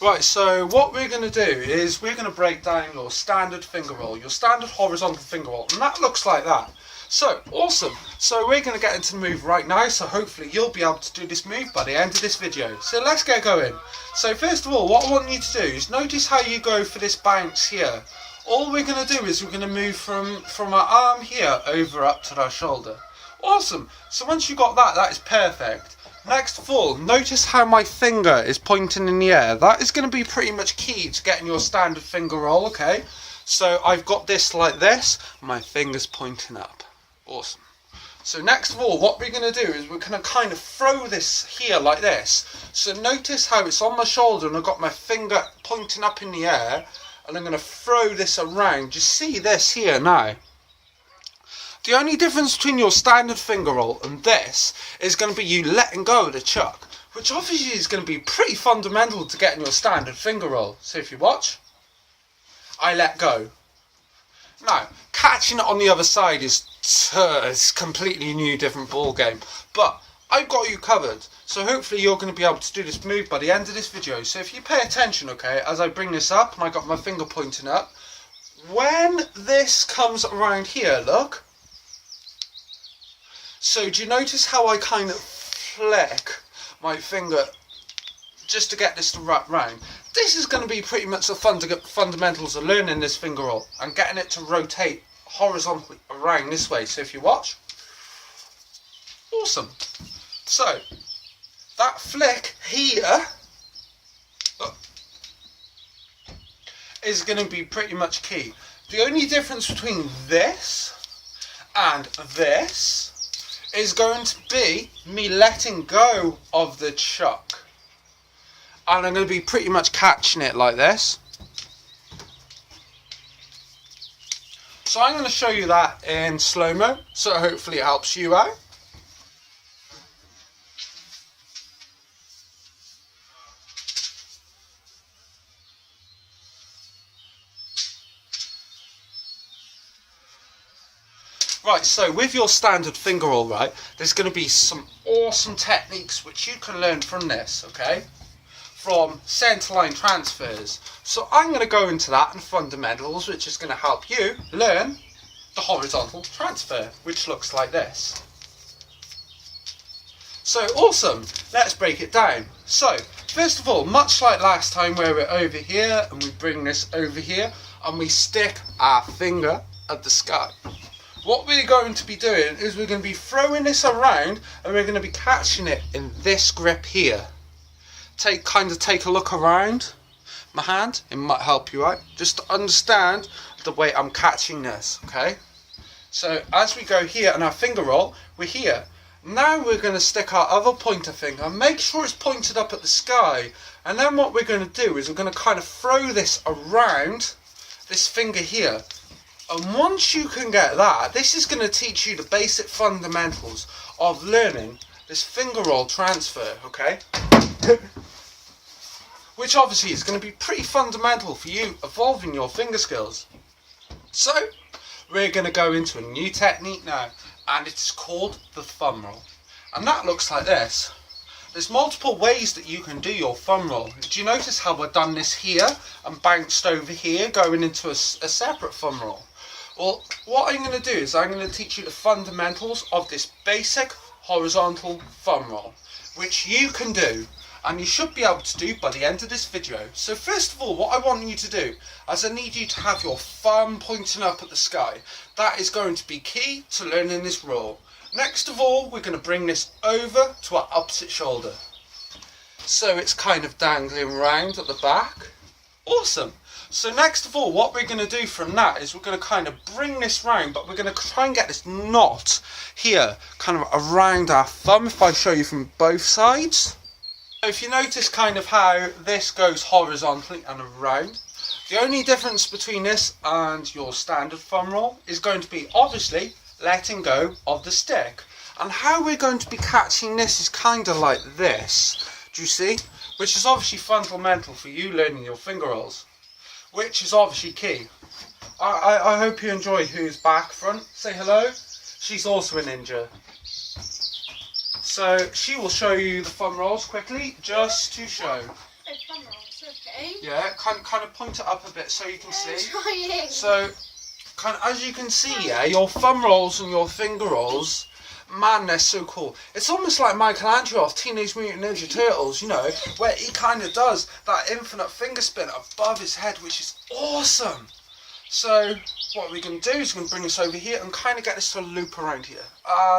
Right, so what we're going to do is we're going to break down your standard finger roll, your standard horizontal finger roll, and that looks like that. So, awesome. So we're going to get into the move right now, so hopefully you'll be able to do this move by the end of this video. So let's get going. So first of all, what I want you to do is notice how you go for this bounce here. All we're going to do is we're going to move from our arm here over up to our shoulder. Awesome. So once you got that, that is perfect. Next of all, notice how my finger is pointing in the air. That is going to be pretty much key to getting your standard finger roll, okay? So I've got this like this, my finger's pointing up. Awesome. So next of all, what we're going to do is we're going to kind of throw this here like this. So notice how it's on my shoulder and I've got my finger pointing up in the air, and I'm going to throw this around. You see this here now? The only difference between your standard finger roll and this is going to be you letting go of the chuck, which obviously is going to be pretty fundamental to getting your standard finger roll. So if you watch, I let go. Now, catching it on the other side is completely new, different ball game, but I've got you covered. So hopefully you're going to be able to do this move by the end of this video. So if you pay attention, okay, as I bring this up and I got my finger pointing up, when this comes around here, look. So do you notice how I kind of flick my finger just to get this to wrap round? This is going to be pretty much the fundamentals of learning this finger roll and getting it to rotate horizontally around this way. So if you watch, awesome. So that flick here is going to be pretty much key. The only difference between this and this is going to be me letting go of the chuck, and I'm going to be pretty much catching it like this. So I'm going to show you that in slow-mo, so hopefully it helps you out. Right, so with your standard finger roll, right, there's going to be some awesome techniques which you can learn from this, okay? From centerline transfers. So I'm going to go into that in fundamentals, which is going to help you learn the horizontal transfer, which looks like this. So awesome, let's break it down. So first of all, much like last time where we're over here and we bring this over here and we stick our finger at the sky. What we're going to be doing is we're going to be throwing this around and we're going to be catching it in this grip here. Kind of take a look around my hand, it might help you out just to understand the way I'm catching this, okay? So as we go here and our finger roll, we're here. Now we're going to stick our other pointer finger and make sure it's pointed up at the sky, and then what we're going to do is we're going to kind of throw this around this finger here. And once you can get that, this is going to teach you the basic fundamentals of learning this finger roll transfer, okay? Which obviously is going to be pretty fundamental for you evolving your finger skills. So, we're going to go into a new technique now, and it's called the thumb roll. And that looks like this. There's multiple ways that you can do your thumb roll. Do you notice how I've done this here and bounced over here, going into a separate thumb roll? Well, what I'm going to do is I'm going to teach you the fundamentals of this basic horizontal thumb roll, which you can do, and you should be able to do by the end of this video. So first of all, what I want you to do is I need you to have your thumb pointing up at the sky. That is going to be key to learning this roll. Next of all, we're going to bring this over to our opposite shoulder. So it's kind of dangling around at the back. Awesome. So next of all, what we're going to do from that is we're going to kind of bring this round, but we're going to try and get this knot here, kind of around our thumb, if I show you from both sides. So if you notice kind of how this goes horizontally and around, the only difference between this and your standard thumb roll is going to be obviously letting go of the stick. And how we're going to be catching this is kind of like this, do you see? Which is obviously fundamental for you learning your finger rolls, which is obviously key. I hope you enjoy who's back front. Say hello. She's also a ninja. So she will show you the thumb rolls quickly, just to show. Oh, thumb rolls, okay. Yeah, kind of point it up a bit so you can see. Trying. So, kind of, as you can see, yeah, your thumb rolls and your finger rolls, man, they're so cool. It's almost like Michelangelo of Teenage Mutant Ninja Turtles, you know, where he kind of does that infinite finger spin above his head, which is awesome. So, what we're going to do is we're going to bring this over here and kind of get this to loop around here,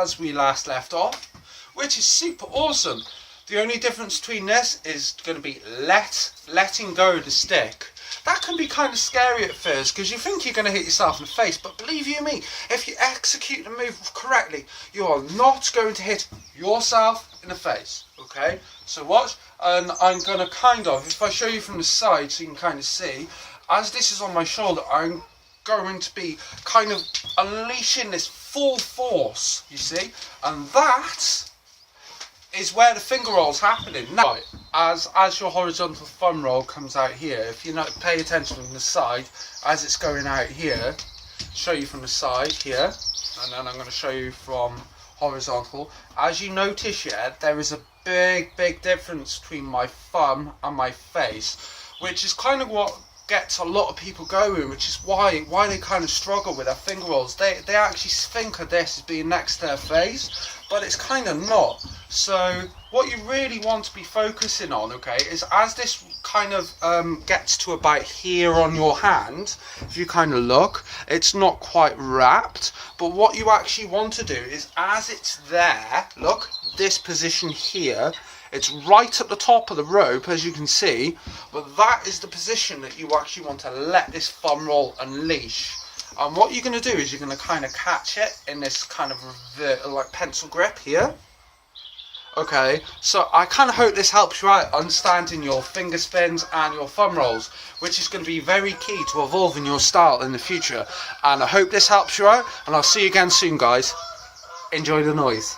as we last left off, which is super awesome. The only difference between this is going to be letting go of the stick. That can be kind of scary at first because you think you're going to hit yourself in the face, but believe you me, if you execute the move correctly, you are not going to hit yourself in the face. Okay, so watch, and I'm going to kind of, if I show you from the side so you can kind of see, as this is on my shoulder, I'm going to be kind of unleashing this full force, you see, and that is where the finger roll's happening. Now, as your horizontal thumb roll comes out here, if you not pay attention from the side, as it's going out here, show you from the side here, and then I'm going to show you from horizontal. As you notice, yeah, there is a big difference between my thumb and my face, which is kind of what gets a lot of people going, which is why they kind of struggle with their finger rolls. They actually think of this as being next to their face, but it's kind of not. So what you really want to be focusing on, okay, is as this kind of gets to about here on your hand, if you kind of look, it's not quite wrapped, but what you actually want to do is as it's there, look, this position here, it's right at the top of the rope, as you can see, but that is the position that you actually want to let this thumb roll unleash. And what you're going to do is you're going to kind of catch it in this kind of like pencil grip here. Okay, so I kind of hope this helps you out understanding your finger spins and your thumb rolls, which is going to be very key to evolving your style in the future. And I hope this helps you out, and I'll see you again soon, guys. Enjoy the noise.